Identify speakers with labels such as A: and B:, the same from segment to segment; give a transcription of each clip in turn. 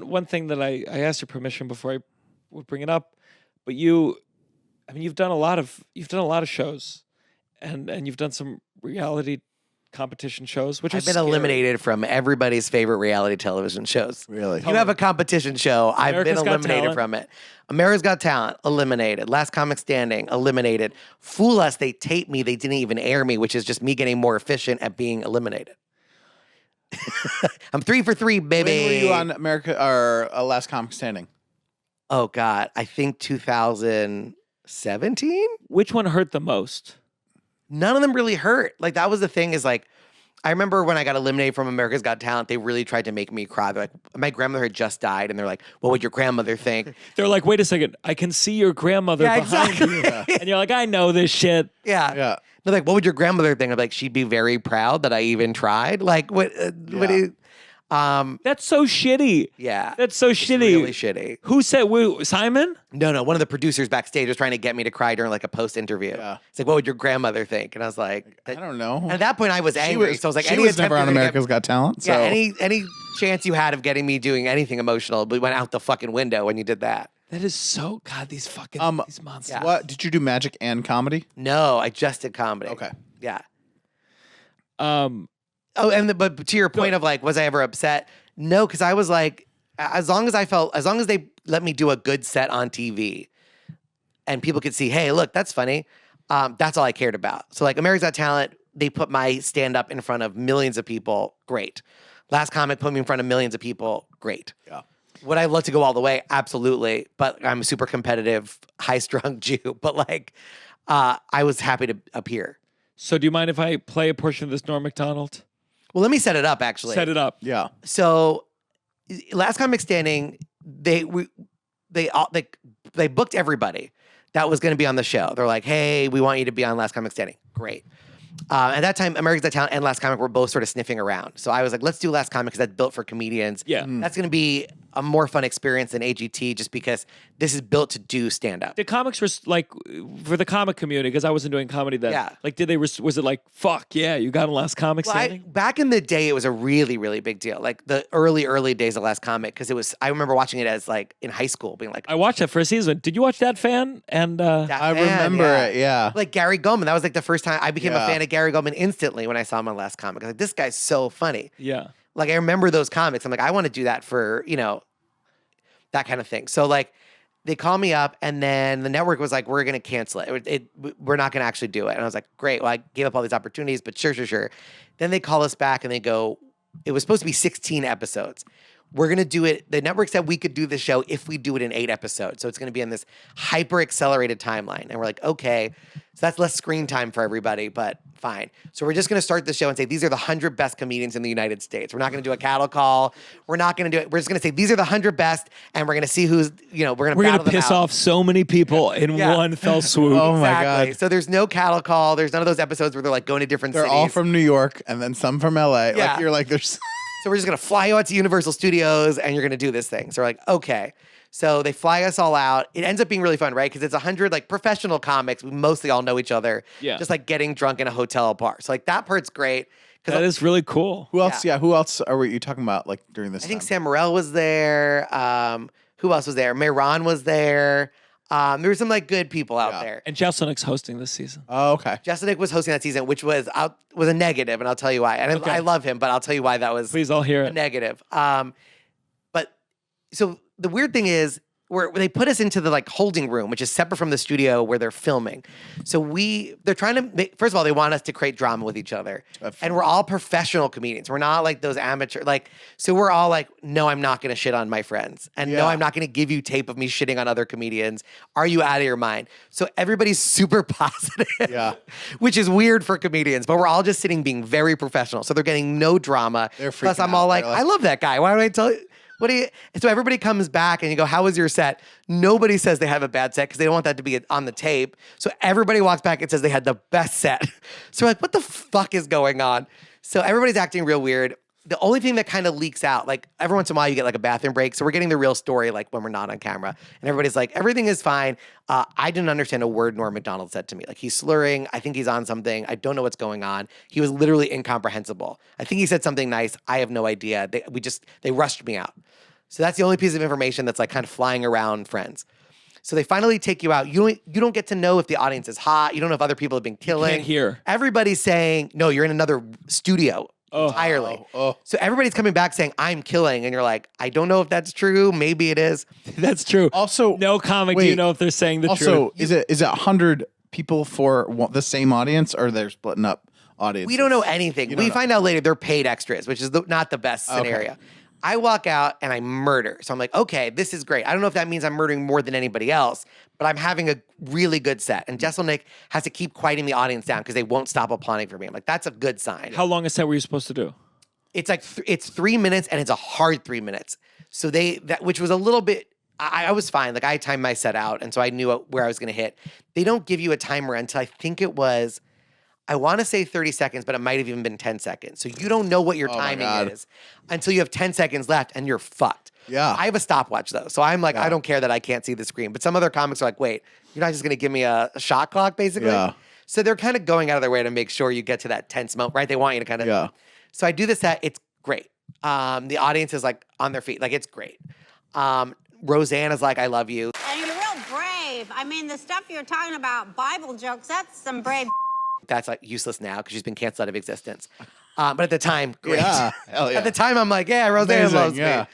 A: One thing that I asked your permission before I would bring it up, but you've done a lot of shows, and you've done some reality competition shows, which
B: I've
A: are
B: been
A: scary.
B: eliminated from everybody's favorite reality television shows.
C: Really?
B: You have a competition show. I've
A: America's
B: been
A: Got
B: eliminated
A: Talent.
B: from it. America's Got Talent, eliminated. Last Comic Standing, eliminated. Fool Us, they taped me. They didn't even air me, which is just me getting more efficient at being eliminated. I'm 3 for 3, baby.
C: When were you on America or Last Comic Standing?
B: Oh, God. I think 2017?
A: Which one hurt the most?
B: None of them really hurt. Like, that was the thing is, like, I remember when I got eliminated from America's Got Talent, they really tried to make me cry. They're like, my grandmother had just died, and they're like, what would your grandmother think?
A: They're like, wait a second, I can see your grandmother
B: Yeah,
A: behind
B: exactly.
A: you. And you're like, I know this shit.
B: Yeah.
C: Yeah.
B: They're like, what would your grandmother think? I'm like, she'd be very proud that I even tried. Like, what do you,
A: That's so shitty.
B: yeah.
A: That's so
B: It's
A: shitty.
B: really shitty.
A: Who said, Simon?
B: No, one of the producers backstage was trying to get me to cry during like a post interview.
C: Yeah.
B: It's like, what would your grandmother think? And I was like,
C: I don't know.
B: and at that point I was angry. So I was like,
C: she
B: any
C: was
B: attempt
C: never on
B: you're gonna
C: America's Got Talent. So
B: Yeah, any chance you had of getting me doing anything emotional, but went out the fucking window when you did that.
A: That is so, God, these fucking, these monsters.
B: yeah.
C: what did you do? Magic and comedy?
B: No, I just did comedy.
C: Okay.
B: Yeah.
A: Um,
B: Oh, and but to your point of like, was I ever upset? No, because I was like, as long as they let me do a good set on TV, and people could see, hey, look, that's funny. That's all I cared about. So like, America's Got Talent, they put my stand up in front of millions of people. Great. Last Comic put me in front of millions of people. Great.
C: Yeah.
B: Would I love to go all the way? Absolutely. But I'm a super competitive, high-strung Jew. But like, I was happy to appear.
A: so do you mind if I play a portion of this Norm Macdonald?
B: Well, let me set it up, actually.
A: Set it up.
C: Yeah.
B: So, Last Comic Standing, they booked everybody that was going to be on the show. They're like, hey, we want you to be on Last Comic Standing. Great. At that time, America's Got Talent and Last Comic were both sort of sniffing around. So I was like, let's do Last Comic because that's built for comedians.
A: Yeah.
B: That's going to be a more fun experience than AGT just because this is built to do stand-up.
A: The comics were like, for the comic community, because I wasn't doing comedy then.
B: Yeah.
A: Like, was it like, fuck, yeah, you got a Last Comic
B: Well,
A: Standing?
B: back in the day, it was a really, really big deal. Like the early days of Last Comic because I remember watching it as like in high school being like,
A: I watched that first season. Did you watch that, fan? And
B: that
C: I
B: fan,
C: remember it. Yeah.
B: Like Gary Goldman. That was like the first time I became a
C: Yeah.
B: fan of Gary Goldman instantly when I saw him on Last Comic. I was like, this guy's so funny.
A: yeah.
B: Like I remember those comics. I'm like, I want to do that for, that kind of thing. So like they call me up and then the network was like, we're going to cancel it. We're not going to actually do it. And I was like, great. Well, I gave up all these opportunities, but sure. Then they call us back and they go, it was supposed to be 16 episodes. We're going to do it. The network said we could do the show if we do it in 8 episodes. So it's going to be in this hyper accelerated timeline. And we're like, okay, so that's less screen time for everybody, but fine. So we're just going to start the show and say, these are the 100 best comedians in the United States. We're not going to do a cattle call. We're not going to do it. We're just going to say, these are the 100 best. And we're going to see who's, we're going to
A: piss off so many people in
B: Yeah.
A: one fell swoop.
C: Oh my
B: Exactly.
C: God.
B: So there's no cattle call. There's none of those episodes where they're like going to different
C: They're
B: cities.
C: all from New York and then some from LA.
B: Yeah.
C: Like you're like, there's
B: So we're just going to fly you out to Universal Studios and you're going to do this thing. So we're like, okay. So they fly us all out. It ends up being really fun, right? Because it's 100 like professional comics. We mostly all know each other.
A: Yeah.
B: Just like getting drunk in a hotel bar. So like that part's great.
A: That is really cool.
C: who else? Yeah. Who else are you talking about like during this
B: I think
C: time?
B: Sam Morril was there. Who else was there? Mehran was there. There were some like good people out
C: Yeah.
B: there.
A: And Jesselnick's hosting this season.
C: Oh, okay.
B: Jessica was hosting that season, which was a negative, and I'll tell you why. And
A: Okay.
B: I love him, but I'll tell you why that was
A: Please, I'll hear
B: a
A: it.
B: negative. But so the weird thing is, where they put us into the like holding room, which is separate from the studio where they're filming. So they're trying to first of all, they want us to create drama with each other, and we're all professional comedians. We're not like those amateur So we're all like, no, I'm not going to shit on my friends, and no,
C: Yeah.
B: I'm not going to give you tape of me shitting on other comedians. Are you out of your mind? So everybody's super positive,
C: Yeah.
B: which is weird for comedians. But we're all just sitting being very professional, so they're getting no drama.
C: They're
B: Plus,
C: freaking
B: I'm all
C: out.
B: like,
C: They're like-
B: I love that guy. Why don't I tell you? What do you? So everybody comes back and you go, how was your set? Nobody says they have a bad set because they don't want that to be on the tape. So everybody walks back and says they had the best set. So we're like, what the fuck is going on? So everybody's acting real weird. The only thing that kind of leaks out, like every once in a while you get like a bathroom break. So we're getting the real story like when we're not on camera. And everybody's like, everything is fine. I didn't understand a word Norm Macdonald said to me. Like he's slurring. I think he's on something. I don't know what's going on. He was literally incomprehensible. I think he said something nice. I have no idea. They rushed me out. So that's the only piece of information that's like kind of flying around Friends. So they finally take you out. You don't get to know if the audience is hot. You don't know if other people have been killing.
A: Can't hear.
B: Everybody's saying, no, you're in another studio entirely.
C: Oh.
B: So everybody's coming back saying, I'm killing. And you're like, I don't know if that's true. Maybe it is.
A: That's true.
C: Also,
A: no comic. Do you
C: wait.
A: know if they're saying the truth?
C: Also, is it 100 people for the same audience, or they're splitting up audiences?
B: We don't know anything. We find out later they're paid extras, which is not the best scenario.
C: Okay.
B: I walk out and I murder. So I'm like, okay, this is great. I don't know if that means I'm murdering more than anybody else, but I'm having a really good set. And Jesselnick has to keep quieting the audience down because they won't stop applauding for me. I'm like, that's a good sign.
A: How long a set were you supposed to do?
B: It's like it's 3 minutes, and it's a hard 3 minutes. So which was a little bit. I was fine. Like I timed my set out, and so I knew where I was going to hit. They don't give you a timer until I think it was. I want to say 30 seconds, but it might have even been 10 seconds. So you don't know what your timing is until you have 10 seconds left, and you're fucked.
C: Yeah.
B: I have a stopwatch though, so I'm like, I don't care that I can't see the screen. But some other comics are like, wait, you're not just going to give me a shot clock, basically.
C: Yeah.
B: So they're kind of going out of their way to make sure you get to that tense moment, right? They want you to kind of.
C: Yeah.
B: So I do the set. It's great. The audience is like on their feet, like it's great. Roseanne is like, I love you.
D: And you're real brave. I mean, the stuff you're talking about, Bible jokes, that's some brave.
B: That's like useless now because she's been canceled out of existence. But at the time, great.
C: Yeah. Hell yeah.
B: At the time, I'm like, yeah, Roseanne
C: Amazing,
B: loves
C: yeah.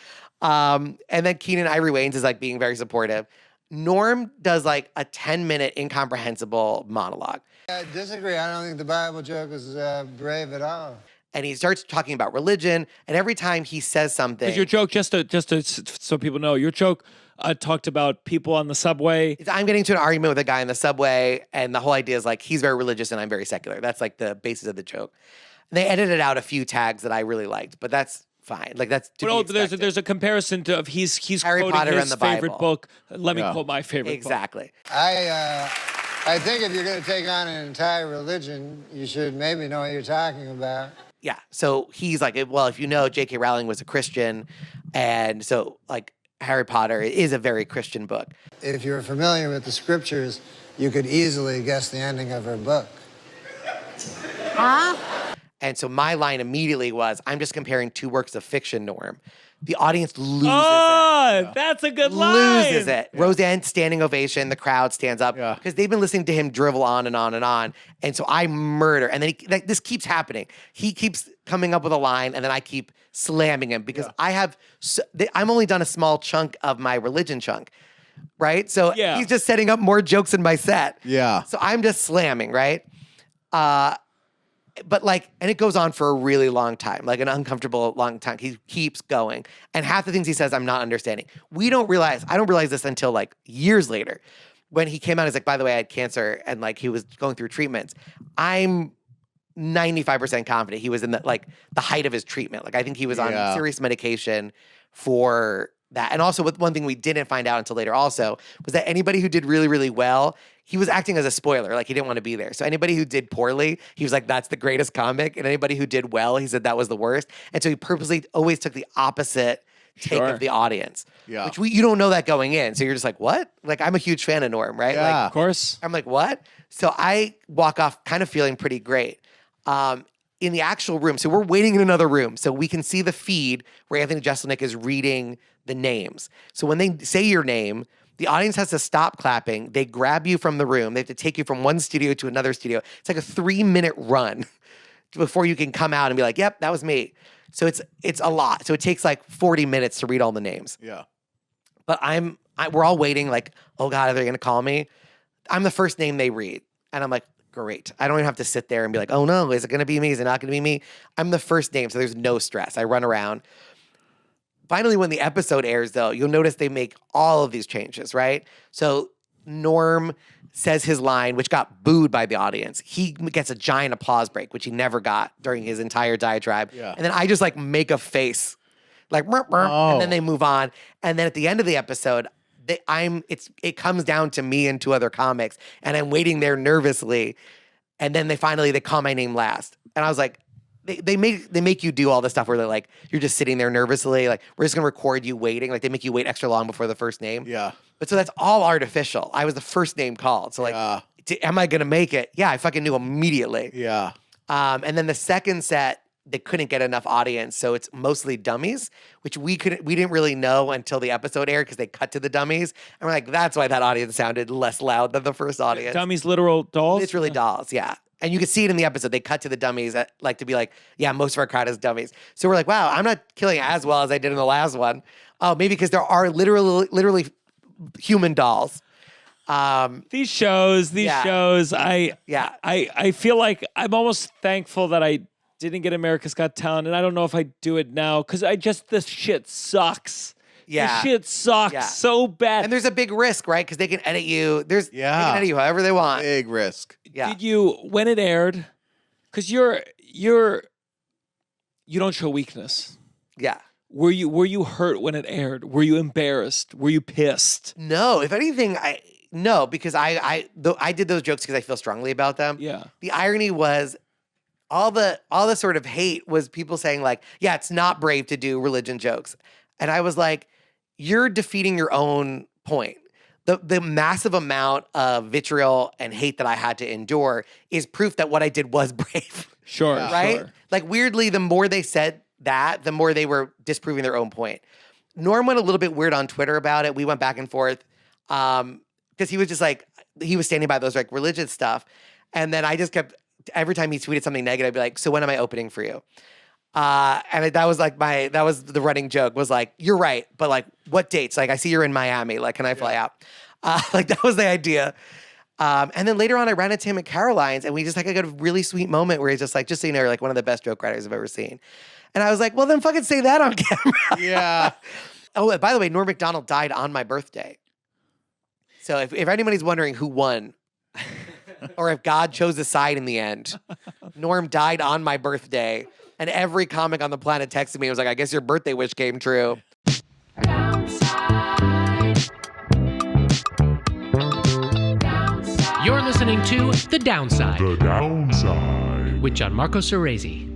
B: me. And then Keenan Ivory Wayans is like being very supportive. Norm does like a 10-minute incomprehensible monologue.
E: I disagree. I don't think the Bible joke is brave at all.
B: And he starts talking about religion. And every time he says something,
A: Because your joke, just to so people know, your joke talked about people on the subway.
B: I'm getting into an argument with a guy in the subway, and the whole idea is like he's very religious and I'm very secular. That's like the basis of the joke. And they edited out a few tags that I really liked, but that's fine. Like that's to be expected.
A: There's a comparison of he's
B: Harry
A: quoting
B: Potter
A: his
B: and the
A: favorite
B: Bible.
A: book. Let me
C: Yeah.
A: quote my favorite book.
B: Exactly.
E: I think if you're going to take on an entire religion, you should maybe know what you're talking about.
B: Yeah. So he's like, well, if you know, J.K. Rowling was a Christian, and so like Harry Potter is a very Christian book.
E: If you're familiar with the scriptures, you could easily guess the ending of her book.
D: Huh?
B: And so my line immediately was, I'm just comparing two works of fiction, Norm. The audience loses it.
A: Oh, that's a good line.
B: Loses it. Roseanne standing ovation. The crowd stands up
C: Yeah.
B: because they've been listening to him drivel on and on and on. And so I murder. And then this keeps happening. He keeps coming up with a line, and then I keep slamming him because I'm only done a small chunk of my religion chunk, right? So
A: Yeah.
B: he's just setting up more jokes in my set.
C: Yeah.
B: So I'm just slamming, right? But like, and it goes on for a really long time, like an uncomfortable long time. He keeps going. And half the things he says, I'm not understanding. I don't realize this until like years later when he came out. He's like, by the way, I had cancer, and like he was going through treatments. I'm 95% confident he was in the height of his treatment. Like I think he was on serious medication for that. And also one thing we didn't find out until later also was that anybody who did really, really well, he was acting as a spoiler. Like he didn't want to be there. So anybody who did poorly, he was like, that's the greatest comic. And anybody who did well, he said that was the worst. And so he purposely always took the opposite take of the audience.
C: Yeah.
B: Which you don't know that going in. So you're just like, what? Like I'm a huge fan of Norm, right?
C: Yeah.
B: Like,
A: Of course.
B: I'm like, what? So I walk off kind of feeling pretty great. In the actual room, so we're waiting in another room so we can see the feed where Anthony Jeselnik is reading the names. So when they say your name, the audience has to stop clapping. They grab you from the room. They have to take you from one studio to another studio. It's like a 3-minute run before you can come out and be like, yep, that was me. So it's a lot. So it takes like 40 minutes to read all the names.
C: Yeah.
B: But we're all waiting like, oh God, are they going to call me? I'm the first name they read. And I'm like, great. I don't even have to sit there and be like, oh no, is it going to be me? Is it not going to be me? I'm the first name, so there's no stress. I run around. Finally, when the episode airs, though, you'll notice they make all of these changes, right? So Norm says his line, which got booed by the audience. He gets a giant applause break, which he never got during his entire diatribe.
C: Yeah.
B: And then I just like make a face, like, "Murp, murp," and then they move on. And then at the end of the episode, it comes down to me and two other comics, and I'm waiting there nervously, and then they call my name last, and I was like, they make you do all this stuff where they're like, you're just sitting there nervously, like we're just gonna record you waiting, like they make you wait extra long before the first name.
C: Yeah.
B: But so that's all artificial. I was the first name called, so like, am I gonna make it? Yeah, I fucking knew immediately.
C: Yeah.
B: And then the second set, they couldn't get enough audience, so it's mostly dummies, which we didn't really know until the episode aired because they cut to the dummies, and we're like, that's why that audience sounded less loud than the first audience.
A: Dummies, literal dolls?
B: It's really dolls, yeah. And you can see it in the episode. They cut to the dummies to be like, yeah, most of our crowd is dummies. So we're like, wow, I'm not killing it as well as I did in the last one. Oh, maybe because there are literally human dolls.
A: These shows, I feel like I'm almost thankful that I didn't get America's Got Talent, and I don't know if I do it now because this shit sucks.
B: Yeah.
A: This shit sucks so bad.
B: And there's a big risk, right? Because they can edit you. They can edit you however they want.
C: Big risk.
B: Yeah.
A: Did you, when it aired, because you don't show weakness.
B: Yeah.
A: Were you hurt when it aired? Were you embarrassed? Were you pissed?
B: No. If anything, no, because I did those jokes because I feel strongly about them.
A: Yeah.
B: The irony was all the sort of hate was people saying like, yeah, it's not brave to do religion jokes. And I was like, you're defeating your own point. The massive amount of vitriol and hate that I had to endure is proof that what I did was brave.
A: Sure.
B: Right?
A: Sure.
B: Like weirdly, the more they said that, the more they were disproving their own point. Norm went a little bit weird on Twitter about it. We went back and forth because he was just like, he was standing by those like religious stuff. And then I just kept, every time he tweeted something negative, I'd be like, so when am I opening for you? And that was the running joke was like, you're right, but like what dates? Like I see you're in Miami, like can I fly out? Like that was the idea. And then later on I ran into him at Caroline's and we just like got a really sweet moment where he's just like, just so you know, you're like one of the best joke writers I've ever seen. And I was like, well then fucking say that on camera.
C: Yeah.
B: Oh, by the way, Norm Macdonald died on my birthday. So if anybody's wondering who won or if God chose a side in the end, Norm died on my birthday. And every comic on the planet texted me and was like, I guess your birthday wish came true.
F: You're listening to The Downside.
G: The Downside.
F: With Gianmarco Soresi.